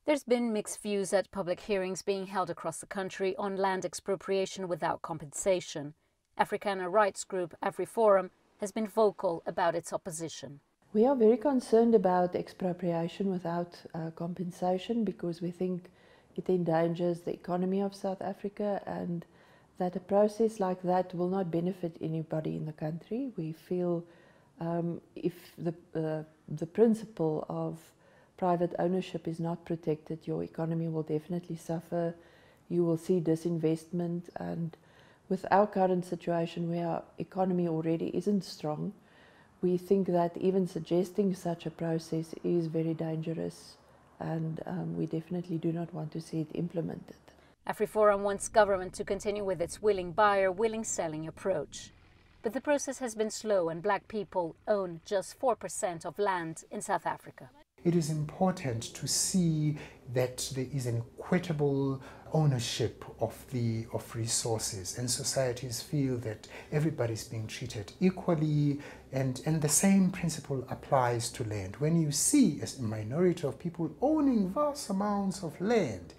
There's been mixed views at public hearings being held across the country on land expropriation without compensation. Afrikaner rights group AfriForum has been vocal about its opposition. We are very concerned about expropriation without compensation because we think it endangers the economy of South Africa and that a process like that will not benefit anybody in the country. We feel if the principle of private ownership is not protected, your economy will definitely suffer. You will see disinvestment, and with our current situation where our economy already isn't strong, we think that even suggesting such a process is very dangerous, and we definitely do not want to see it implemented. AfriForum wants government to continue with its willing buyer, willing selling approach. But the process has been slow and black people own just 4% of land in South Africa. It is important to see that there is an equitable ownership of resources, and societies feel that everybody is being treated equally, and the same principle applies to land. When you see a minority of people owning vast amounts of land,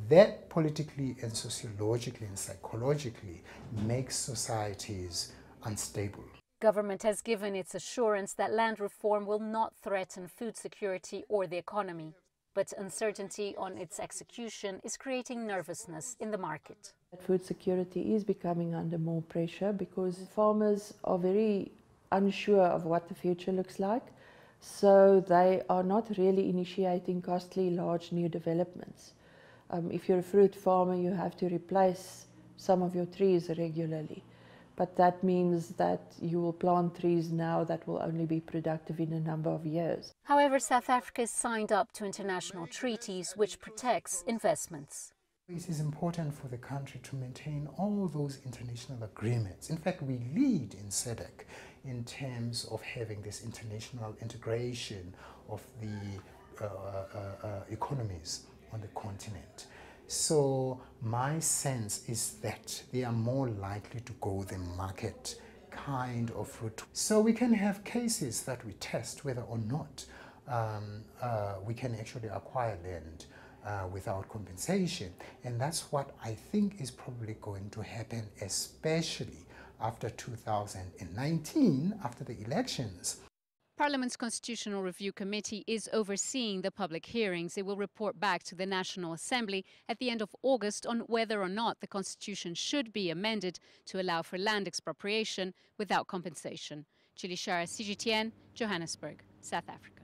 that politically and sociologically and psychologically makes societies unstable. Government has given its assurance that land reform will not threaten food security or the economy, but uncertainty on its execution is creating nervousness in the market. Food security is becoming under more pressure because farmers are very unsure of what the future looks like, so they are not really initiating costly, large new developments. If you're a fruit farmer, you have to replace some of your trees regularly. But that means that you will plant trees now that will only be productive in a number of years. However, South Africa has signed up to international treaties which protects investments. It is important for the country to maintain all those international agreements. In fact, we lead in SADC in terms of having this international integration of the economies on the continent. So my sense is that they are more likely to go the market kind of route. So we can have cases that we test whether or not we can actually acquire land without compensation. And that's what I think is probably going to happen, especially after 2019, after the elections. Parliament's Constitutional Review Committee is overseeing the public hearings. It will report back to the National Assembly at the end of August on whether or not the Constitution should be amended to allow for land expropriation without compensation. Scheier, CGTN, Johannesburg, South Africa.